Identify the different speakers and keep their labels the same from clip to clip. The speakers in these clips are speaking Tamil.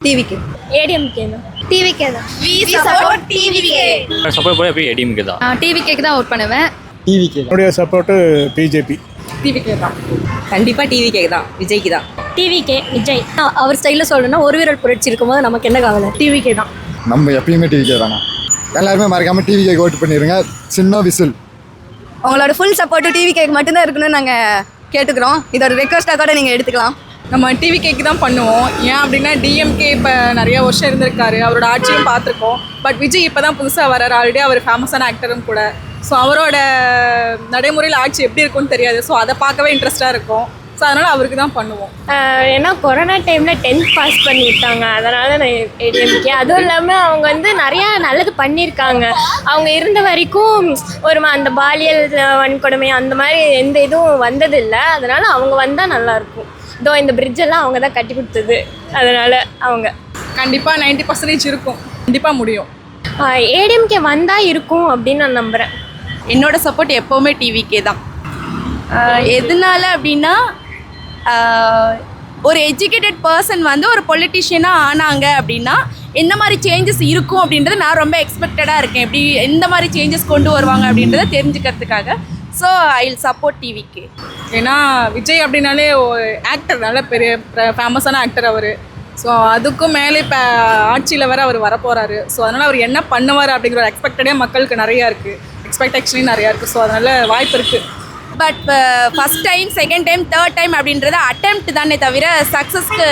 Speaker 1: டிவிக்கு.
Speaker 2: ஏடிஎம்கே தான். டிவிகே தான்.
Speaker 1: We support TVK.
Speaker 3: சப்போர்ட் பண்ண எப்படி ஏடிஎம்கே தான்.
Speaker 1: டிவிகேக்கு தான் ஓட் பண்ணுவேன்.
Speaker 4: டிவிகே. என்னுடைய சப்போர்ட் பிஜேபி.
Speaker 1: டிவிகே தான்.
Speaker 5: கண்டிப்பாக டிவிகே தான், விஜய்க்கு தான்.
Speaker 2: டிவிகே விஜய். அவர் ஸ்டைலில் சொல்லணும்னா ஒரு வீரல் புரட்சி இருக்கும்போது நமக்கு என்ன கவலை? டிவிகே தான்.
Speaker 4: நம்ம எப்பயுமே டிவிகே தானே. எல்லாருமே மறக்காமல் டிவிகே ஓட் பண்ணிடுங்க. சின்ன விசில்.
Speaker 1: உங்களோட ஃபுல் சப்போர்ட்டு டிவிகேக்கு மட்டும்தான் இருக்குன்னு நாங்கள் கேட்டுக்கிறோம். இதோட ரெக்வஸ்ட்டாக கூட நீங்கள் எடுத்துக்கலாம்.
Speaker 6: நம்ம டிவிகேக்கு தான் பண்ணுவோம். ஏன் அப்படின்னா டிஎம்கே இப்போ நிறைய வருஷம் இருந்திருக்காரு, அவரோட ஆட்சியும் பார்த்துருக்கோம். பட் விஜய் இப்போ தான் புதுசாக வர்றாரு. ஆல்ரெடி அவர் ஃபேமஸான ஆக்டரும் கூட. ஸோ அவரோட நடைமுறையில் ஆட்சி எப்படி இருக்கும்னு தெரியாது. ஸோ அதை பார்க்கவே இன்ட்ரெஸ்ட்டாக இருக்கும். ஸோ அதனால் அவருக்கு தான் பண்ணுவோம்.
Speaker 2: ஏன்னா கொரோனா டைமில் 10th பாஸ் பண்ணி விட்டாங்க, அதனால் நான் ஏடிஎம்கே. அதுவும் இல்லாமல் அவங்க வந்து நிறையா நல்லது பண்ணியிருக்காங்க. அவங்க இருந்த வரைக்கும் ஒரு அந்த பாலியல் வன்கொடுமை அந்த மாதிரி எந்த இதுவும் வந்ததில்லை. அதனால் அவங்க வந்தால் நல்லாயிருக்கும். இதோ இந்த பிரிட்ஜெல்லாம் அவங்க தான் கட்டி கொடுத்தது, அதனால் அவங்க
Speaker 6: கண்டிப்பாக 90% இருக்கும். கண்டிப்பாக முடியும்.
Speaker 2: ஏடிஎம்கே வந்தால் இருக்கும் அப்படின்னு நான் நம்புகிறேன்.
Speaker 1: என்னோட சப்போர்ட் எப்போவுமே டிவிகே தான். எதனால அப்படின்னா ஒரு எஜுகேட்டட் பர்சன் வந்து ஒரு பொலிட்டிஷியனாக ஆனாங்க அப்படின்னா எந்த மாதிரி சேஞ்சஸ் இருக்கும் அப்படின்றத நான் ரொம்ப எக்ஸ்பெக்டடாக இருக்கேன். எப்படி எந்த மாதிரி சேஞ்சஸ் கொண்டு வருவாங்க அப்படின்றத தெரிஞ்சுக்கிறதுக்காக. So I will support TVK.
Speaker 6: ஏன்னா விஜய் அப்படின்னாலே ஒரு ஆக்டர், நல்ல பெரிய ஃபேமஸான ஆக்டர் அவர். ஸோ அதுக்கும் மேலே இப்போ ஆட்சியில் வர அவர் வரப்போகிறாரு. ஸோ அதனால் அவர் என்ன பண்ணுவார் அப்படிங்கிற ஒரு எக்ஸ்பெக்டடே மக்களுக்கு நிறையா இருக்குது. எக்ஸ்பெக்டேஷனே நிறையா இருக்குது. ஸோ அதனால் வாய்ப்பு இருக்குது.
Speaker 1: But first time, second time, third time அப்படின்றது அட்டெம்ப்ட் தானே தவிர சக்ஸஸ்க்கு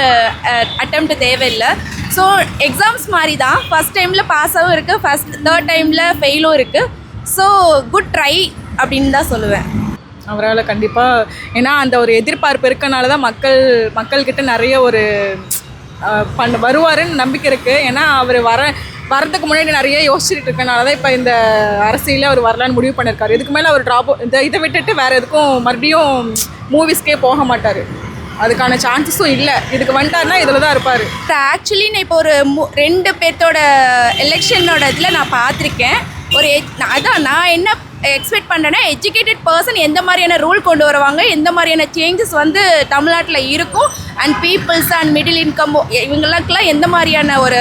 Speaker 1: அட்டெம்ப்ட் தேவையில்லை. ஸோ எக்ஸாம்ஸ் மாதிரி தான். ஃபஸ்ட் டைமில் பாஸாகவும் இருக்குது, தேர்ட் டைமில் ஃபெயிலும் இருக்குது. ஸோ குட் ட்ரை அப்படின்னு தான் சொல்லுவேன்.
Speaker 6: அவரால் கண்டிப்பாக, ஏன்னா அந்த ஒரு எதிர்பார்ப்பு இருக்கனால தான் மக்கள்கிட்ட நிறைய ஒரு வருவாருன்னு நம்பிக்கை இருக்குது. ஏன்னா அவர் வரதுக்கு முன்னாடி நிறைய யோசிச்சுட்டு இருக்கனால தான் இப்போ இந்த அரசியலில் அவர் வரலான்னு முடிவு பண்ணியிருக்காரு. இதுக்கு மேலே அவர் இதை விட்டுட்டு வேறு எதுக்கும் மறுபடியும் மூவிஸ்க்கே போக மாட்டார். அதுக்கான சான்சஸும் இல்லை. இதுக்கு வந்துட்டாருன்னா இதில் தான் இருப்பார்.
Speaker 1: ஆக்சுவலி நான் இப்போ ஒரு 2 பேர்த்தோட எலெக்ஷனோட இதில் நான் பார்த்துருக்கேன். அதான் நான் என்ன எக்ஸ்பெக்ட் பண்ணுறேன்னா, எஜுகேட்டட் பர்சன் எந்த மாதிரியான ரூல் கொண்டு வருவாங்க, எந்த மாதிரியான சேஞ்சஸ் வந்து தமிழ்நாட்டில் இருக்கும், and peoples and middle income இவங்களுக்கெல்லாம் எந்த மாதிரியான ஒரு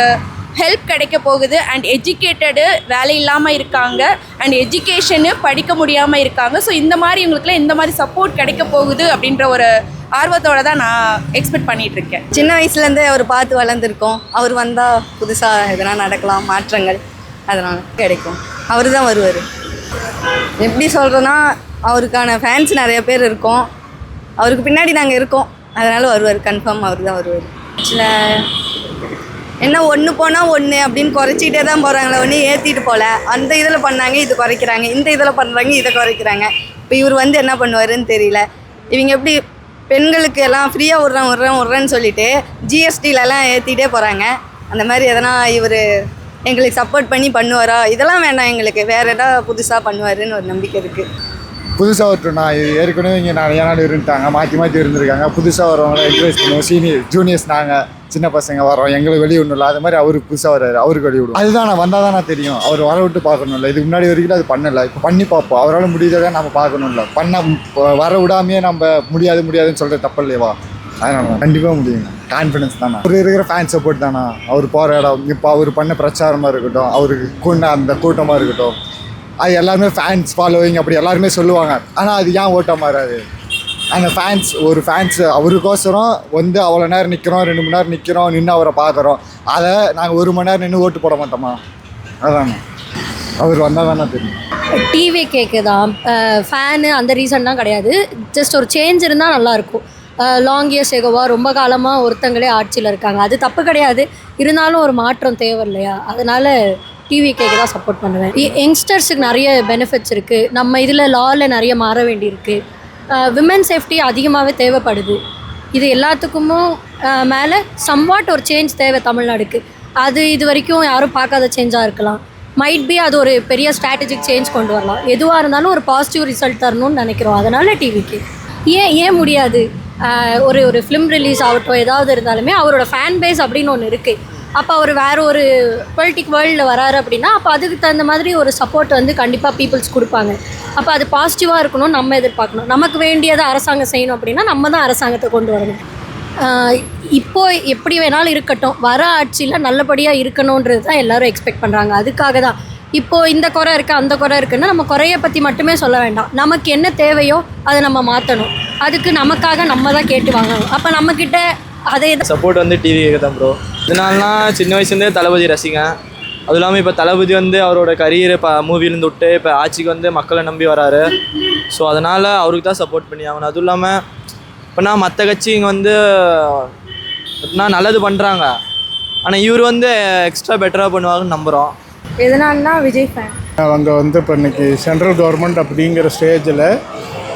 Speaker 1: ஹெல்ப் கிடைக்க போகுது, அண்ட் எஜுகேட்டடு வேலை இல்லாமல் இருக்காங்க, அண்ட் எஜுகேஷனு படிக்க முடியாமல் இருக்காங்க. ஸோ இந்த மாதிரி இவங்களுக்குலாம் எந்த மாதிரி சப்போர்ட் கிடைக்க போகுது அப்படின்ற ஒரு ஆர்வத்தோடு தான் நான் எக்ஸ்பெக்ட் பண்ணிகிட்ருக்கேன். சின்ன வயசுலேருந்தே அவர் பார்த்து வளர்ந்துருக்கோம். அவர் வந்தால் புதுசாக எதனா நடக்கலாம், மாற்றங்கள் அதனால் கிடைக்கும். அவர் தான் வருவார். எப்படி சொல்கிறேன்னா, அவருக்கான ஃபேன்ஸ் நிறைய பேர் இருக்கோம். அவருக்கு பின்னாடி நாங்கள் இருக்கோம். அதனால் வருவார். கன்ஃபார்ம் அவர் தான் வருவார். ஆக்சுவலாக என்ன ஒன்று போனால் ஒன்று அப்படின்னு குறைச்சிக்கிட்டே தான் போகிறாங்களே, ஒன்று ஏற்றிட்டு போகல. அந்த இதில் பண்ணாங்க, இது குறைக்கிறாங்க, இந்த இதில் பண்ணுறாங்க, இதை குறைக்கிறாங்க. இப்போ இவர் வந்து என்ன பண்ணுவாருன்னு தெரியல. இவங்க எப்படி பெண்களுக்கு எல்லாம் ஃப்ரீயாக விட்றேன்னு சொல்லிட்டு ஜிஎஸ்டிலலாம் ஏற்றிட்டே போகிறாங்க. அந்த மாதிரி எதனா இவர் எங்களுக்கு சப்போர்ட் பண்ணி பண்ணுவாரா? இதெல்லாம் வேண்டாம் எங்களுக்கு, வேறு எதாவது புதுசாக பண்ணுவாருன்னு ஒரு நம்பிக்கை இருக்குது.
Speaker 4: புதுசாக வரட்டும்னா, ஏற்கனவே இங்கே நிறையா நாள் இருந்துட்டாங்க, மாற்றி இருந்திருக்காங்க. புதுசாக வரவங்கள என்கரேஜ் பண்ணுவோம். ஜூனியர்ஸ் நாங்கள் சின்ன பசங்க வரோம், எங்களுக்கு வெளியே விடணும்ல. அது மாதிரி அவருக்கு புதுசாக வர்றாரு, அவருக்கு வெளியே விடும். அதுதான் நான் வந்தால் தான் நான் தெரியும். அவர் வர விட்டு பார்க்கணும்ல. இதுக்கு முன்னாடி வரைக்கும் அது பண்ணலை. இப்போ பண்ணி பார்ப்போம். அவரால் முடியாத நம்ம பார்க்கணும்ல. வர விடாமையே நம்ம முடியாதுன்னு சொல்கிற தப்பு இல்லையவா? அதனால் கண்டிப்பாக முடியுங்க. கான்ஃபிடன்ஸ் தானே. அவர் இருக்கிற ஃபேன் சப்போர்ட் தானே. அவர் போகிற இடம், இப்போ அவர் பண்ண பிரச்சாரமாக இருக்கட்டும், அவருக்கு கொண்ட அந்த கூட்டமாக இருக்கட்டும், அது எல்லாருமே ஃபேன்ஸ் ஃபாலோவிங் அப்படி எல்லாருமே சொல்லுவாங்க. ஆனால் அது ஏன் ஓட்டாக மாறாது? அந்த ஃபேன்ஸ் அவருக்கோசரம் வந்து அவ்வளோ நேரம் நிற்கிறோம், 2 மணி நேரம் நிற்கிறோம், நின்று அவரை பார்க்குறோம். அதை நாங்கள் 1 மணி நேரம் நின்று ஓட்டு போட மாட்டோமா? அதானே. அவர் வந்தால் தானே தெரியும்.
Speaker 2: டிவிகேக்கு தான் ஃபேனு அந்த ரீசன்லாம் கிடையாது. ஜஸ்ட் ஒரு சேஞ்ச் இருந்தால் நல்லாயிருக்கும். லாங் இயர்ஸ் எகோவா ரொம்ப காலமாக ஒருத்தங்களே ஆட்சியில் இருக்காங்க. அது தப்பு கிடையாது. இருந்தாலும் ஒரு மாற்றம் தேவை இல்லையா? அதனால் டிவிகேக்கு தான் சப்போர்ட் பண்ணுவேன். யங்ஸ்டர்ஸுக்கு நிறைய பெனிஃபிட்ஸ் இருக்குது. நம்ம இதில் லாவில் நிறைய மாற வேண்டியிருக்கு. விமன் சேஃப்டி அதிகமாகவே தேவைப்படுது. இது எல்லாத்துக்கும் மேலே சம்வாட் ஒரு சேஞ்ச் தேவை தமிழ்நாடுக்கு. அது இது வரைக்கும் யாரும் பார்க்காத சேஞ்சாக இருக்கலாம். மைட் பி அது ஒரு பெரிய ஸ்ட்ராட்டஜிக் சேஞ்ச் கொண்டு வரலாம். எதுவாக இருந்தாலும் ஒரு பாசிட்டிவ் ரிசல்ட் தரணும்னு நினைக்கிறோம். அதனால் டிவிகே. ஏன் முடியாது? ஒரு ஃபிலிம் ரிலீஸ் ஆகட்டும், ஏதாவது இருந்தாலுமே அவரோட ஃபேன் பேஸ் அப்படின்னு ஒன்று இருக்குது. அப்போ அவர் வேறு ஒரு பொலிட்டிக் வேர்ல்டில் வராரு அப்படின்னா அப்போ அதுக்கு தகுந்த மாதிரி ஒரு சப்போர்ட் வந்து கண்டிப்பாக பீப்புள்ஸ் கொடுப்பாங்க. அப்போ அது பாசிட்டிவாக இருக்கணும், நம்ம எதிர்பார்க்கணும். நமக்கு வேண்டியதை அரசாங்கம் செய்யணும் அப்படின்னா நம்ம தான் அரசாங்கத்தை கொண்டு வரணும். இப்போ எப்படி வேணாலும் இருக்கட்டும், வர ஆட்சியில் நல்லபடியாக இருக்கணுன்றது தான் எல்லோரும் எக்ஸ்பெக்ட் பண்ணுறாங்க. அதுக்காக தான் இப்போது இந்த குறை இருக்குது அந்த குறை இருக்குன்னா நம்ம குறையை பற்றி மட்டுமே சொல்ல வேண்டாம். நமக்கு என்ன தேவையோ அதை நம்ம மாற்றணும். அதுக்கு நமக்காக நம்ம தான் கேட்டு வாங்கணும். அப்போ நம்மக்கிட்ட அதே
Speaker 7: சப்போர்ட் வந்து டிவி கேட்க தான் ப்ரோ. இதனாலனா சின்ன வயசுலேருந்தே தளபதி ரசிகன். அதுவும் இல்லாமல் இப்போ தளபதி வந்து அவரோட கரியரை இப்போ மூவிலேருந்து விட்டு இப்போ ஆட்சிக்கு வந்து மக்களை நம்பி வராரு. ஸோ அதனால் அவருக்கு தான் சப்போர்ட் பண்ணி ஆகணும். அதுவும் இல்லாமல் இப்போனா மற்ற கட்சி இங்கே வந்து எப்படின்னா நல்லது பண்ணுறாங்க, ஆனால் இவர் வந்து எக்ஸ்ட்ரா பெட்டராக பண்ணுவாங்கன்னு நம்புகிறோம்.
Speaker 1: எதனால்னா விஜய் ஃபேன்.
Speaker 8: அவங்க வந்து இப்போ இன்றைக்கி சென்ட்ரல் கவர்மெண்ட் அப்படிங்கிற ஸ்டேஜில்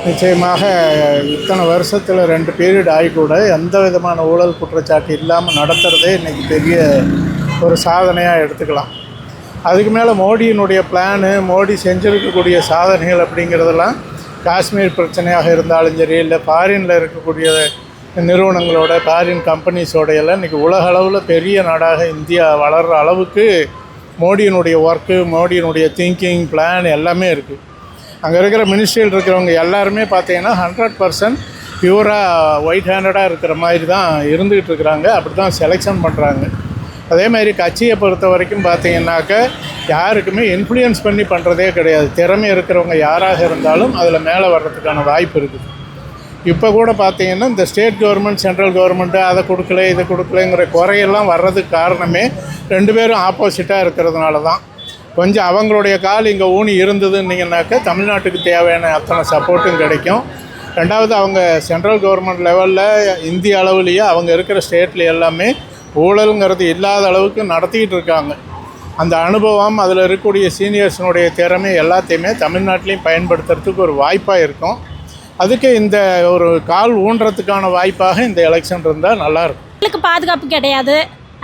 Speaker 8: நிச்சயமாக இத்தனை வருஷத்தில் 2 பீரியட் ஆகி கூட எந்த விதமான ஊழல் குற்றச்சாட்டு இல்லாமல் நடத்துகிறதே இன்றைக்கி பெரிய ஒரு சாதனையாக எடுத்துக்கலாம். அதுக்கு மேலே மோடியினுடைய பிளானு, மோடி செஞ்சுருக்கக்கூடிய சாதனைகள் அப்படிங்கிறதெல்லாம் காஷ்மீர் பிரச்சனையாக இருந்தாலும் சரி, இல்லை ஃபாரினில் இருக்கக்கூடிய நிறுவனங்களோட ஃபாரின் கம்பெனிஸோடையெல்லாம் இன்றைக்கி உலக அளவில் பெரிய நாடாக இந்தியா வளர்கிற அளவுக்கு மோடியினுடைய ஒர்க்கு, மோடியினுடைய திங்கிங், பிளான் எல்லாமே இருக்குது. அங்கே இருக்கிற மினிஸ்ட்ரியில் இருக்கிறவங்க எல்லாருமே பார்த்தீங்கன்னா 100% பியூராக ஒயிட் ஹேண்டடாக இருக்கிற மாதிரி தான் இருந்துக்கிட்டு இருக்கிறாங்க. அப்படி தான் செலெக்ஷன் பண்ணுறாங்க. அதே மாதிரி கட்சியை பொறுத்த வரைக்கும் பார்த்தீங்கன்னாக்க யாருக்குமே இன்ஃப்ளூயன்ஸ் பண்ணி பண்ணுறதே கிடையாது. திறமை இருக்கிறவங்க யாராக இருந்தாலும் அதில் மேலே வர்றதுக்கான வாய்ப்பு இருக்குது. இப்போ கூட பார்த்தீங்கன்னா இந்த ஸ்டேட் கவர்மெண்ட், சென்ட்ரல் கவர்மெண்ட்டு அதை கொடுக்கல இதை கொடுக்கலங்கிற குறையெல்லாம் வர்றதுக்கு காரணமே 2 பேரும் ஆப்போசிட்டாக இருக்கிறதுனால தான். கொஞ்சம் அவங்களுடைய கால் இங்கே ஊனி இருந்ததுன்னீங்கன்னாக்கா தமிழ்நாட்டுக்கு தேவையான அத்தனை சப்போர்ட்டும் கிடைக்கும். ரெண்டாவது அவங்க சென்ட்ரல் கவர்மெண்ட் லெவலில் இந்திய அளவுலேயே அவங்க இருக்கிற ஸ்டேட்டில் எல்லாமே ஊழலுங்கிறது இல்லாத அளவுக்கு நடத்திக்கிட்டு இருக்காங்க. அந்த அனுபவம், அதில் இருக்கக்கூடிய சீனியர்ஸினுடைய திறமை எல்லாத்தையுமே தமிழ்நாட்டிலையும் பயன்படுத்துறதுக்கு ஒரு வாய்ப்பாக இருக்கும். அதுக்கு இந்த ஒரு கால் ஊன்றதுக்கான வாய்ப்பாக இந்த எலெக்ஷன் இருந்தால் நல்லாயிருக்கும்.
Speaker 9: மக்களுக்கு பாதுகாப்பு கிடையாது.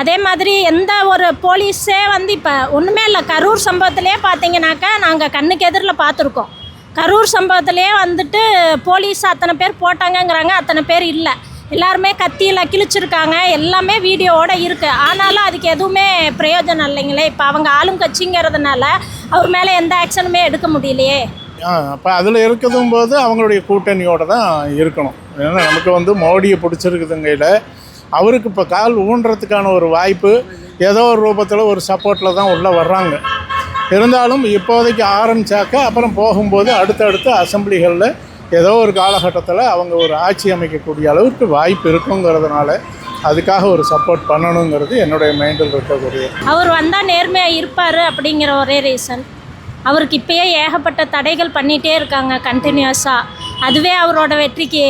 Speaker 9: அதே மாதிரி எந்த ஒரு போலீஸே வந்து இப்போ ஒன்றுமே இல்லை. கரூர் சம்பவத்திலே பார்த்தீங்கன்னாக்கா நாங்கள் கண்ணுக்கு எதிரில் பார்த்துருக்கோம். கரூர் சம்பவத்திலே வந்துட்டு போலீஸ் அத்தனை பேர் போட்டாங்கங்கிறாங்க, அத்தனை பேர் இல்லை. எல்லாருமே கத்தியில் கிழிச்சிருக்காங்க, எல்லாமே வீடியோவோடு இருக்குது. ஆனாலும் அதுக்கு எதுவுமே பிரயோஜனம் இல்லைங்களே. இப்போ அவங்க ஆளும் கட்சிங்கிறதுனால அவர் மேலே எந்த ஆக்ஷனுமே எடுக்க முடியலையே.
Speaker 8: அப்போ அதில் இருக்குதும் போது அவங்களுடைய கூட்டணியோடு தான் இருக்கணும். ஏன்னா நமக்கு வந்து மோடியை பிடிச்சிருக்குதுங்கையில் அவருக்கு இப்போ கால் ஊன்றதுக்கான ஒரு வாய்ப்பு ஏதோ ஒரு ரூபத்தில் ஒரு சப்போர்ட்டில் தான் உள்ளே வர்றாங்க. இருந்தாலும் இப்போதைக்கு ஆரம்பித்தாக்கா அப்புறம் போகும்போது அடுத்தடுத்து அசம்பிளிகளில் ஏதோ ஒரு காலகட்டத்தில் அவங்க ஒரு ஆட்சி அமைக்கக்கூடிய அளவுக்கு வாய்ப்பு இருக்குங்கிறதுனால அதுக்காக ஒரு சப்போர்ட் பண்ணணுங்கிறது என்னுடைய மைண்டில் இருக்கக்கூடிய.
Speaker 9: அவர் வந்தால் நேர்மையாக இருப்பார் அப்படிங்கிற ஒரே ரீசன். அவருக்கு இப்போயே ஏகப்பட்ட தடைகள் பண்ணிகிட்டே இருக்காங்க கண்டினியூஸாக. அதுவே அவரோட வெற்றிக்கு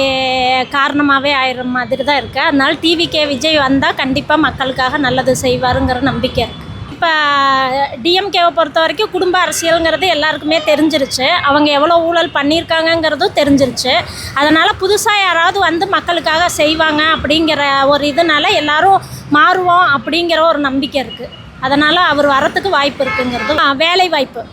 Speaker 9: காரணமாகவே ஆயிடுற மாதிரி தான் இருக்குது. அதனால் டிவிகே விஜய் வந்தால் கண்டிப்பாக மக்களுக்காக நல்லது செய்வாருங்கிற நம்பிக்கை இருக்குது. இப்போ டிஎம்கேவை பொறுத்த வரைக்கும் குடும்ப அரசியலுங்கிறது எல்லாருக்குமே தெரிஞ்சிருச்சு. அவங்க எவ்வளோ ஊழல் பண்ணியிருக்காங்கங்கிறதும் தெரிஞ்சிருச்சு. அதனால் புதுசாக யாராவது வந்து மக்களுக்காக செய்வாங்க அப்படிங்கிற ஒரு இதனால் எல்லோரும் மாறுவோம் அப்படிங்கிற ஒரு நம்பிக்கை இருக்குது. அதனால் அவர் வரத்துக்கு வாய்ப்பு இருக்குங்கிறது. வேலை வாய்ப்பு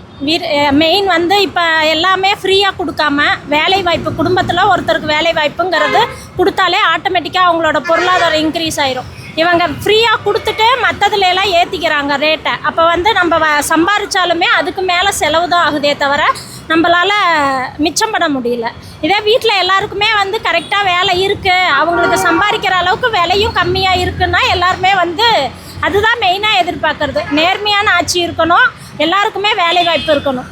Speaker 9: மெயின் வந்து இப்போ எல்லாமே ஃப்ரீயாக கொடுக்காம வேலை வாய்ப்பு, குடும்பத்தில் ஒருத்தருக்கு வேலை வாய்ப்புங்கிறது கொடுத்தாலே ஆட்டோமேட்டிக்காக அவங்களோட பொருளாதாரம் இன்க்ரீஸ் ஆயிரும். இவங்க ஃப்ரீயாக கொடுத்துட்டு மற்றதுலாம் ஏற்றிக்கிறாங்க ரேட்டை. அப்போ வந்து நம்ம சம்பாதிச்சாலுமே அதுக்கு மேலே செலவு தான் ஆகுதே தவிர நம்மளால் மிச்சம் பண்ண முடியல. இதே வீட்டில் எல்லாருக்குமே வந்து கரெக்டாக வேலை இருக்குது, அவங்களுக்கு சம்பாதிக்கிற அளவுக்கு விலையும் கம்மியாக இருக்குன்னா எல்லாருமே வந்து அதுதான் மெயினாக எதிர்பார்க்குறது. நேர்மையான ஆட்சி இருக்கணும், எல்லாருக்குமே வேலை வாய்ப்பு இருக்கணும்.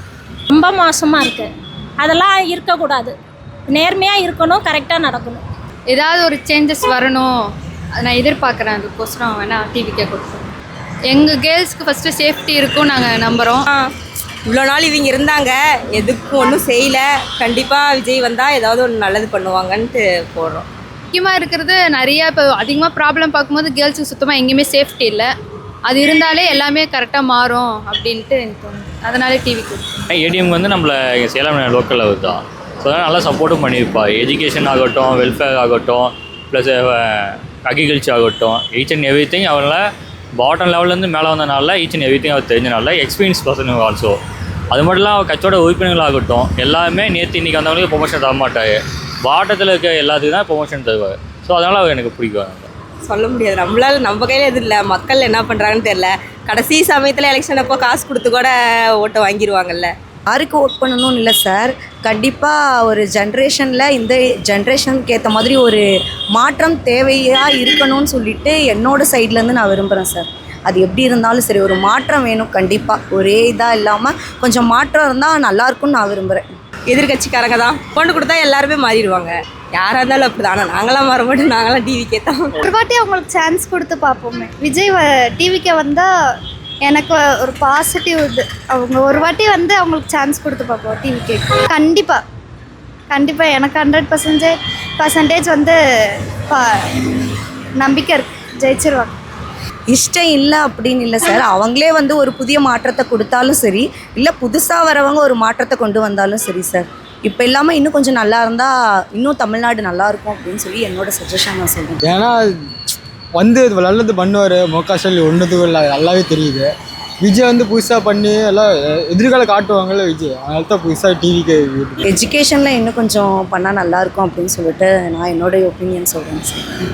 Speaker 9: ரொம்ப மோசமாக இருக்குது, அதெல்லாம் இருக்கக்கூடாது. நேர்மையாக இருக்கணும், கரெக்டாக நடக்கணும்.
Speaker 10: ஏதாவது ஒரு சேஞ்சஸ் வரணும் நான் எதிர்பார்க்குறேன். அதுக்கோசரம் வேணால் டிவிக்கே கொடுப்போம். எங்கள் கேர்ள்ஸ்க்கு ஃபஸ்ட்டு சேஃப்டி இருக்கும் நாங்கள் நம்புகிறோம்.
Speaker 5: இவ்வளோ நாள் இவங்க இருந்தாங்க, எதுக்கும் ஒன்றும் செய்யலை. கண்டிப்பாக விஜய் வந்தால் ஏதாவது ஒன்று நல்லது பண்ணுவாங்கன்ட்டு போடுறோம்.
Speaker 10: முக்கியமாக இருக்கிறது நிறையா இப்போ அதிகமாக ப்ராப்ளம் பார்க்கும்போது கேர்ள்ஸுக்கு சுத்தமாக எங்கேயுமே சேஃப்டி இல்லை. அது இருந்தாலே எல்லாமே கரெக்டாக மாறும் அப்படின்ட்டு எனக்கு தோணுது. அதனாலே டிவி கொடுப்போம்.
Speaker 3: ஏடிஎம் வந்து நம்மளை சேலம் லோக்கல் அவர் தான். ஸோ அதனால் நல்லா சப்போர்ட்டும் பண்ணியிருப்பா. எஜுகேஷன் ஆகட்டும், வெல்ஃபேர் ஆகட்டும், ப்ளஸ் அக்ரிகல்ச்சர் ஆகட்டும், ஈச் அண்ட் எவ்ரி திங் அவரால் பாட்டம் லெவல்லேருந்து மேலே வந்தனால ஈச் அண்ட் எவ்ரி திங் அவர் தெரிஞ்சனால எக்ஸ்பீரியன்ஸ் பர்சன் ஆல்சோ. அது மட்டும் இல்லாமல் கட்சியோட உறுப்பினர்களாகட்டும் எல்லாருமே நேற்று இன்றைக்கி வந்தவங்களுக்கு ப்ரொமோஷன் தர மாட்டார். பாட்டத்தில் இருக்க எல்லாத்துக்கும் தான் ப்ரொமோஷன் தருவார். ஸோ அதனால் அவர் எனக்கு பிடிக்கும்.
Speaker 5: சொல்ல முடியாது, நம்மளால் நம்ம கையில் எதுவும் இல்லை. மக்கள் என்ன பண்ணுறாங்கன்னு தெரில. கடைசி சமயத்தில் எலெக்ஷன் அப்போ காசு கொடுத்து கூட ஓட்டை வாங்கிடுவாங்கல்ல. யாருக்கு ஓட் பண்ணணும்னு இல்லை சார், கண்டிப்பாக ஒரு ஜென்ரேஷனில் இந்த ஜென்ரேஷனுக்கு ஏற்ற மாதிரி ஒரு மாற்றம் தேவையாக இருக்கணும்னு சொல்லிட்டு என்னோடய சைட்லேருந்து நான் விரும்புகிறேன் சார். அது எப்படி இருந்தாலும் சரி, ஒரு மாற்றம் வேணும் கண்டிப்பாக. ஒரே இதாக இல்லாமல் கொஞ்சம் மாற்றம் இருந்தால் நல்லாயிருக்கும்னு நான் விரும்புகிறேன். எதிர்கட்சிக்காரங்க தான் கொண்டு கொடுத்தா எல்லாருமே மாறிடுவாங்க. யாராக இருந்தாலும் அப்படி தான். ஆனால் நாங்களாம் மாற மாட்டோம், நாங்களாம் டிவிக்கே தான்.
Speaker 11: ஒரு வாட்டி அவங்களுக்கு சான்ஸ் கொடுத்து பார்ப்போமே. விஜய் டிவிக்கே வந்தால் எனக்கு ஒரு பாசிட்டிவ் இது. அவங்க ஒரு வாட்டி வந்து அவங்களுக்கு சான்ஸ் கொடுத்து பார்ப்போம் டிவிக்கே. கண்டிப்பாக எனக்கு 100% வந்து நம்பிக்கை இருக்குது, ஜெயிச்சிருவாங்க.
Speaker 5: இஷ்டம் இல்லை அப்படின்னு இல்லை சார், அவங்களே வந்து ஒரு புதிய மாற்றத்தை கொடுத்தாலும் சரி, இல்லை புதுசாக வரவங்க ஒரு மாற்றத்தை கொண்டு வந்தாலும் சரி சார். இப்போ இல்லாமல் இன்னும் கொஞ்சம் நல்லா இருந்தால் இன்னும் தமிழ்நாடு நல்லாயிருக்கும் அப்படின்னு சொல்லி என்னோடய சஜஷன் நான் சொல்கிறேன்.
Speaker 7: ஏன்னா வந்து நல்லது பண்ணுவார், முக ஸ்டாலின் ஒன்றுத்துக்கும் இல்லை, நல்லாவே தெரியுது. விஜய் வந்து புதுசாக பண்ணி எல்லாம் எதிர்காலம் காட்டுவாங்கல்ல விஜய், அதனால தான் புதுசாக டிவிக்கு.
Speaker 5: எஜுகேஷனில் இன்னும் கொஞ்சம் பண்ணால் நல்லாயிருக்கும் அப்படின்னு சொல்லிட்டு நான் என்னோடய ஒப்பீனியன் சொல்கிறேன் சார்.